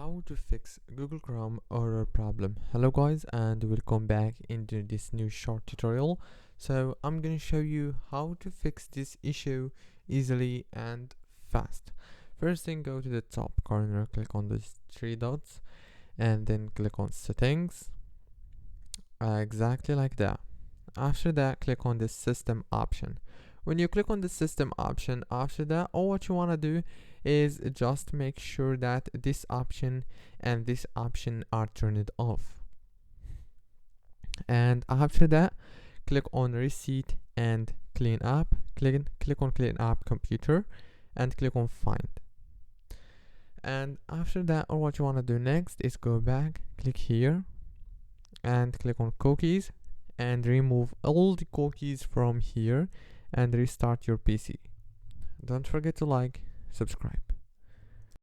how to fix Google Chrome error problem. Hello guys, and welcome back into this new short tutorial. So I'm gonna show you how to fix this issue easily and fast. First thing, go to the top corner, click on these three dots and then click on settings, exactly like that. After that, click on the system option. When you click on the system option, after that, all what you want to do is just make sure that this option and this option are turned off. And after that, click on reset and clean up. Click on clean up computer and click on find. And after that, all what you want to do next is go back, click here and click on cookies and remove all the cookies from here and restart your PC. Don't forget to like, subscribe.